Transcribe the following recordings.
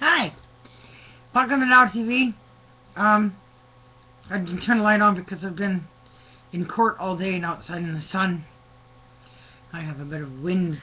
Hi! Welcome to Now TV. I didn't turn the light on because I've been in court all day and outside in the sun. I have a bit of wind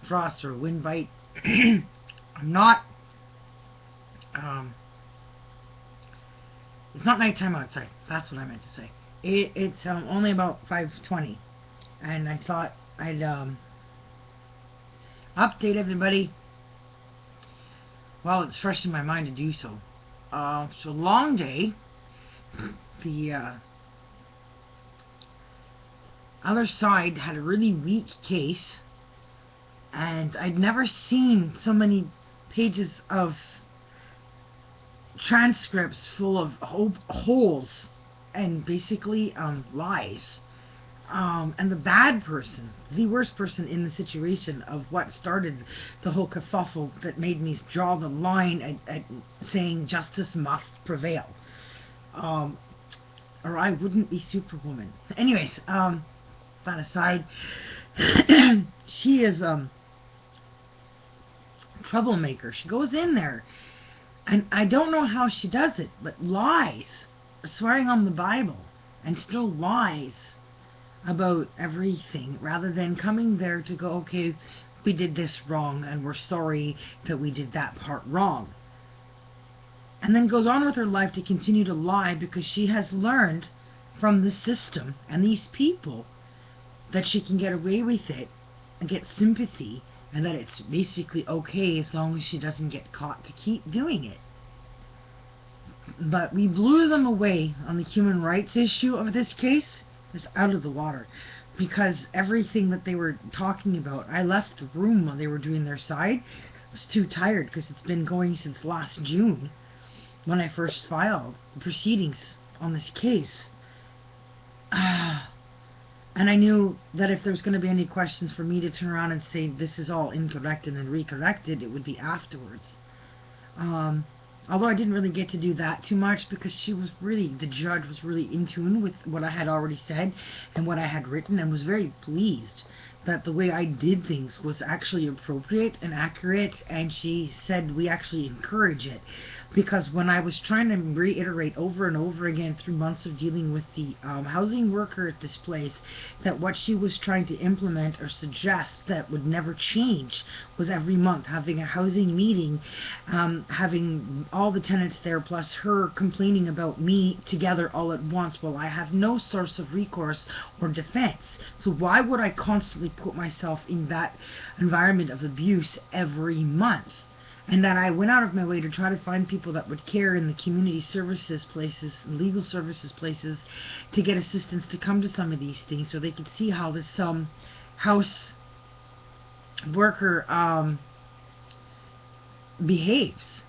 frost or wind bite. I'm not. It's not nighttime outside. That's what I meant to say. It's only about 5:20, and I thought I'd update everybody while it's fresh in my mind to do so. So long day. The other side had a really weak case, and I'd never seen so many pages of transcripts full of holes and basically lies. And the bad person, the worst person in the situation of what started the whole kerfuffle that made me draw the line at saying justice must prevail. Or I wouldn't be Superwoman. Anyways, that aside, she is a troublemaker. She goes in there, and I don't know how she does it, but lies, swearing on the Bible, and still lies about everything, rather than coming there to go, okay, we did this wrong, and we're sorry that we did that part wrong. And then goes on with her life to continue to lie because she has learned from the system and these people that she can get away with it and get sympathy, and that it's basically okay as long as she doesn't get caught to keep doing it. But we blew them away on the human rights issue of this case. It's out of the water, because everything that they were talking about, I left the room while they were doing their side. I was too tired because it's been going since last June when I first filed the proceedings on this case. And I knew that if there was going to be any questions for me to turn around and say this is all incorrect and then recorrected, it would be afterwards. Although I didn't really get to do that too much because the judge was really in tune with what I had already said and what I had written, and was very pleased that the way I did things was actually appropriate and accurate, and she said we actually encourage it. Because when I was trying to reiterate over and over again through months of dealing with the housing worker at this place, that what she was trying to implement or suggest that would never change was every month having a housing meeting, having all the tenants there plus her complaining about me together all at once. Well, I have no source of recourse or defense, so why would I constantly put myself in that environment of abuse every month? And that I went out of my way to try to find people that would care in the community services places, legal services places, to get assistance to come to some of these things so they could see how this house worker behaves.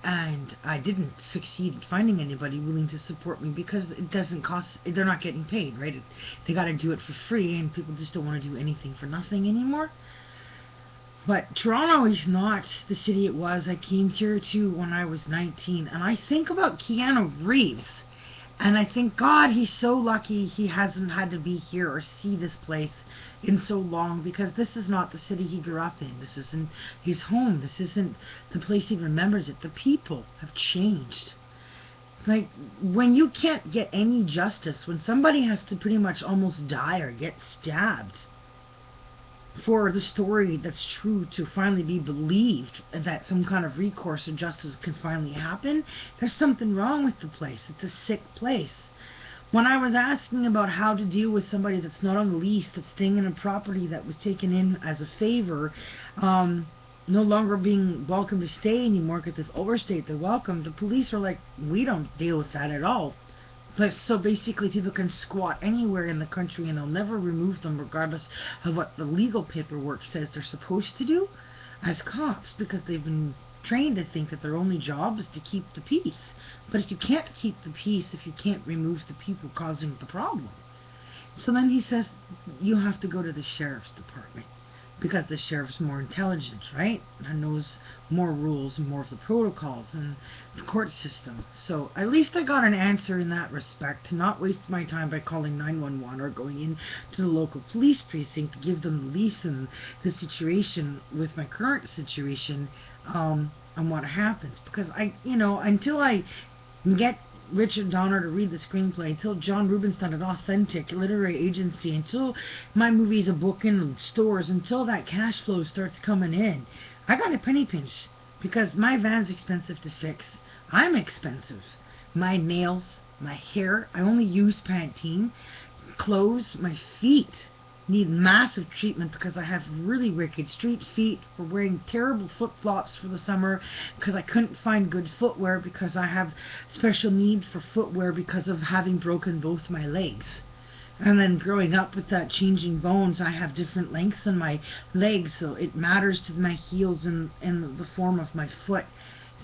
And I didn't succeed in finding anybody willing to support me because it doesn't cost, they're not getting paid, right? They got to do it for free, and people just don't want to do anything for nothing anymore. But Toronto is not the city it was. I came here to when I was 19, and I think about Keanu Reeves, and I think, God, he's so lucky he hasn't had to be here or see this place in so long, because this is not the city he grew up in. This isn't his home. This isn't the place he remembers it. The people have changed. Like, when you can't get any justice, when somebody has to pretty much almost die or get stabbed for the story that's true to finally be believed, that some kind of recourse or justice can finally happen, there's something wrong with the place. It's a sick place. When I was asking about how to deal with somebody that's not on the lease, that's staying in a property that was taken in as a favor, no longer being welcome to stay anymore because they've overstayed their welcome, the police are like, we don't deal with that at all. But so basically people can squat anywhere in the country and they'll never remove them regardless of what the legal paperwork says they're supposed to do as cops, because they've been trained to think that their only job is to keep the peace. But if you can't keep the peace, if you can't remove the people causing the problem, so then he says you have to go to the sheriff's department, because the sheriff's more intelligent, right? And knows more rules and more of the protocols and the court system. So at least I got an answer in that respect, to not waste my time by calling 911 or going in to the local police precinct to give them the lease in the situation with my current situation, and what happens. Because until I get Richard Donner to read the screenplay, until John Rubinstein, an authentic literary agency, until my movie's a book in stores, until that cash flow starts coming in, I got a penny pinch, because my van's expensive to fix. I'm expensive. My nails, my hair, I only use Pantene. Clothes, my feet need massive treatment because I have really wicked street feet for wearing terrible flip-flops for the summer because I couldn't find good footwear, because I have special need for footwear because of having broken both my legs. And then growing up with that changing bones, I have different lengths in my legs, so it matters to my heels in the form of my foot.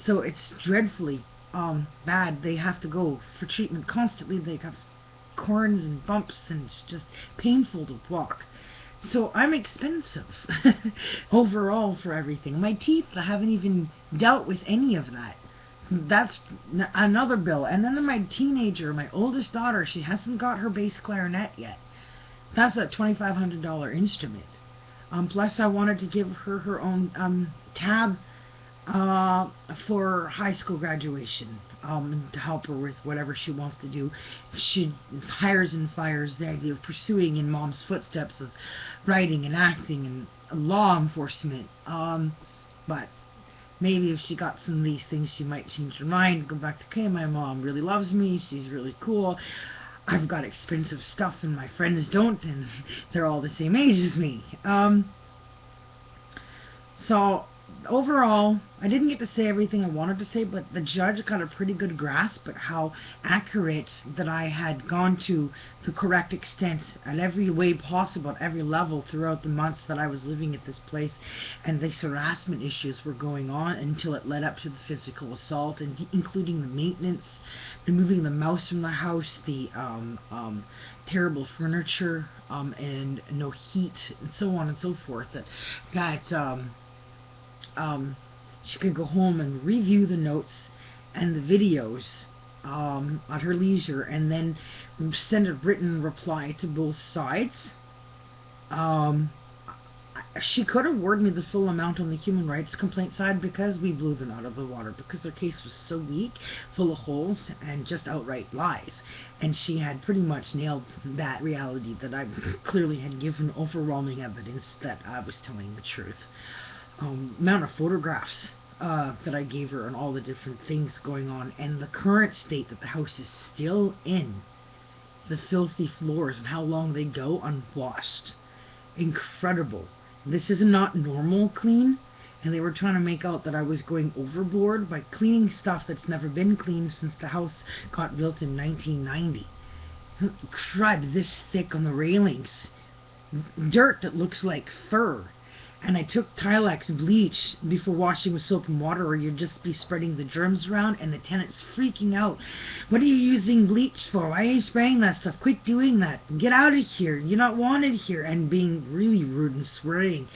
So it's dreadfully bad. They have to go for treatment constantly. They have corns and bumps, and it's just painful to walk. So I'm expensive overall for everything. My teeth, I haven't even dealt with any of that. That's another bill. And then my teenager, my oldest daughter, she hasn't got her bass clarinet yet. That's a $2,500 instrument. Plus I wanted to give her her own tab for high school graduation, to help her with whatever she wants to do. She hires and fires the idea of pursuing in mom's footsteps of writing and acting and law enforcement. But maybe if she got some of these things, she might change her mind and go back to, okay, my mom really loves me, she's really cool, I've got expensive stuff and my friends don't, and they're all the same age as me. So overall, I didn't get to say everything I wanted to say, but the judge got a pretty good grasp at how accurate that I had gone to the correct extent at every way possible, at every level throughout the months that I was living at this place, and these harassment issues were going on until it led up to the physical assault, and including the maintenance, removing the mouse from the house, the terrible furniture, and no heat, and so on and so forth. She could go home and review the notes and the videos at her leisure, and then send a written reply to both sides. She could award me the full amount on the human rights complaint side, because we blew them out of the water, because their case was so weak, full of holes, and just outright lies. And she had pretty much nailed that reality, that I clearly had given overwhelming evidence that I was telling the truth. Amount of photographs that I gave her, and all the different things going on, and the current state that the house is still in, the filthy floors and how long they go unwashed. Incredible. This is not normal clean, and they were trying to make out that I was going overboard by cleaning stuff that's never been cleaned since the house got built in 1990. Crud this thick on the railings. Dirt that looks like fur. And I took Tilex bleach before washing with soap and water, or you'd just be spreading the germs around, and the tenant's freaking out. What are you using bleach for? Why are you spraying that stuff? Quit doing that. Get out of here. You're not wanted here. And being really rude and swearing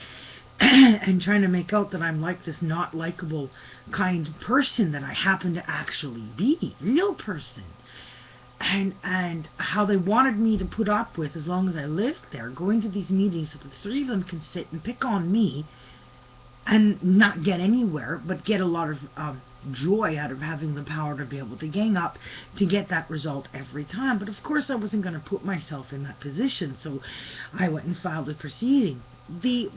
and trying to make out that I'm like this not likable kind person that I happen to actually be. Real person. And how they wanted me to put up with, as long as I lived there, going to these meetings so the three of them can sit and pick on me and not get anywhere, but get a lot of joy out of having the power to be able to gang up to get that result every time. But of course I wasn't going to put myself in that position, so I went and filed a proceeding. The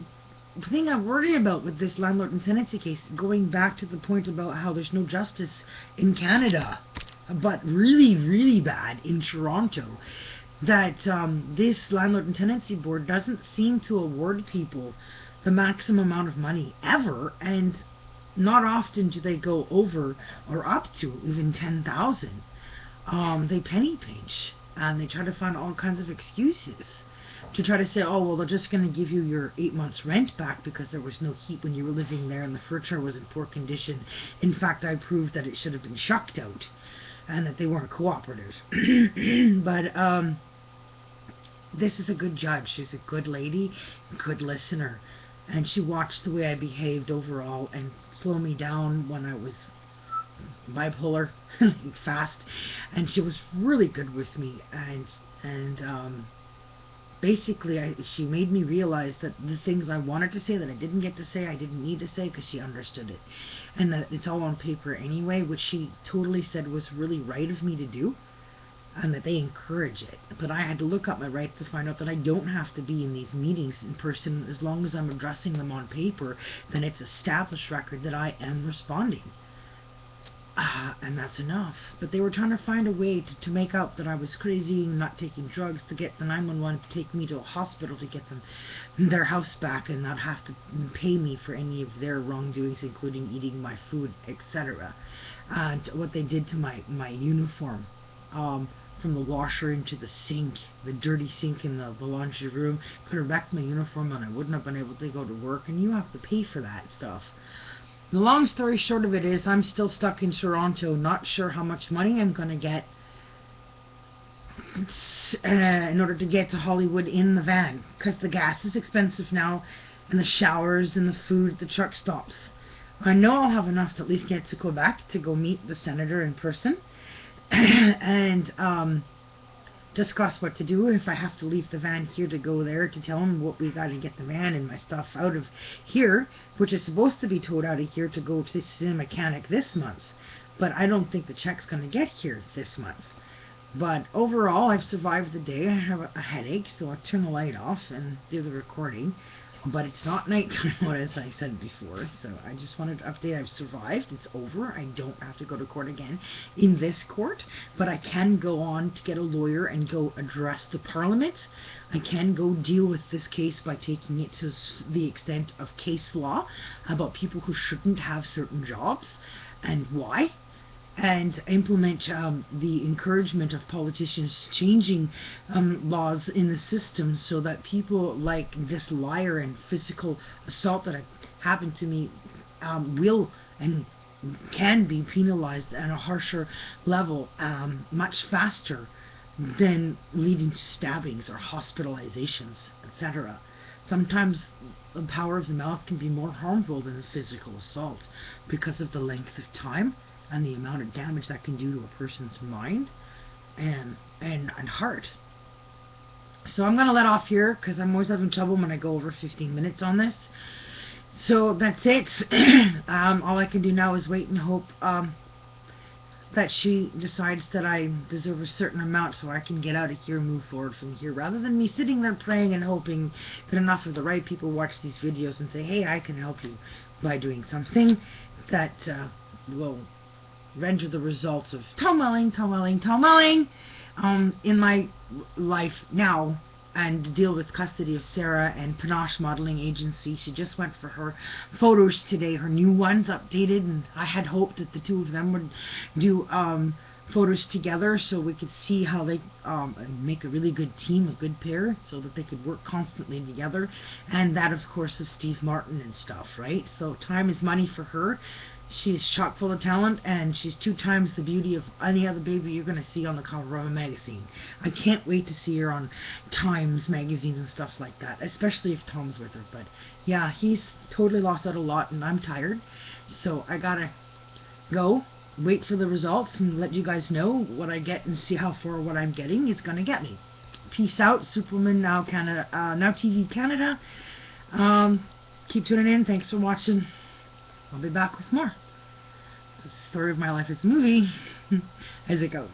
thing I worry about with this landlord and tenancy case, going back to the point about how there's no justice in Canada, but really, really bad in Toronto, that this Landlord and Tenancy Board doesn't seem to award people the maximum amount of money ever, and not often do they go over or up to even $10,000. They penny pinch, and they try to find all kinds of excuses to try to say, oh, well, they're just going to give you your 8 months rent back because there was no heat when you were living there and the furniture was in poor condition. In fact, I proved that it should have been shucked out, and that they weren't cooperative. But this is a good judge. She's a good lady, good listener, and she watched the way I behaved overall and slow me down when I was bipolar fast, and she was really good with me, and basically she made me realize that the things I wanted to say that I didn't get to say, I didn't need to say, because she understood it, and that it's all on paper anyway, which she totally said was really right of me to do, and that they encourage it. But I had to look up my rights to find out that I don't have to be in these meetings in person. As long as I'm addressing them on paper, then it's established record that I am responding. And that's enough. But they were trying to find a way to make out that I was crazy and not taking drugs, to get the 911 to take me to a hospital to get them their house back and not have to pay me for any of their wrongdoings, including eating my food, etc. And what they did to my uniform, from the washer into the sink, the dirty sink in the laundry room, could have wrecked my uniform and I wouldn't have been able to go to work, and you have to pay for that stuff. The long story short of it is, I'm still stuck in Toronto, not sure how much money I'm going to get in order to get to Hollywood in the van, because the gas is expensive now, and the showers and the food at the truck stops. I know I'll have enough to at least get to Quebec to go meet the senator in person, and discuss what to do if I have to leave the van here to go there, to tell him what we got to get the van and my stuff out of here, which is supposed to be towed out of here to go to the mechanic this month. But I don't think the check's going to get here this month. But overall, I've survived the day. I have a headache, so I turn the light off and do the recording. But it's not nighttime, as I said before, so I just wanted to update. I've survived. It's over. I don't have to go to court again in this court, but I can go on to get a lawyer and go address the Parliament. I can go deal with this case by taking it to the extent of case law about people who shouldn't have certain jobs and why, and implement the encouragement of politicians changing laws in the system so that people like this liar and physical assault that happened to me will and can be penalized at a harsher level much faster than leading to stabbings or hospitalizations, etc. Sometimes the power of the mouth can be more harmful than physical assault because of the length of time and the amount of damage that can do to a person's mind and heart. So I'm going to let off here because I'm always having trouble when I go over 15 minutes on this. So that's it. All I can do now is wait and hope that she decides that I deserve a certain amount so I can get out of here and move forward from here, rather than me sitting there praying and hoping that enough of the right people watch these videos and say, hey, I can help you by doing something that will render the results of Tomelling in my life now, and deal with custody of Sarah and Panache Modeling Agency. She just went for her photos today, her new ones updated, and I had hoped that the two of them would do photos together so we could see how they make a really good team, a good pair, so that they could work constantly together. And that, of course, of Steve Martin and stuff, right? So time is money for her. She's chock full of talent, and she's 2 times the beauty of any other baby you're going to see on the cover of a magazine. I can't wait to see her on Times magazines and stuff like that, especially if Tom's with her. But yeah, he's totally lost out a lot, and I'm tired, so I gotta go wait for the results and let you guys know what I get and see how far what I'm getting is going to get me. Peace out, Superwoman Now Canada, Now TV Canada. Keep tuning in. Thanks for watching. I'll be back with more. The story of my life is a movie as it goes.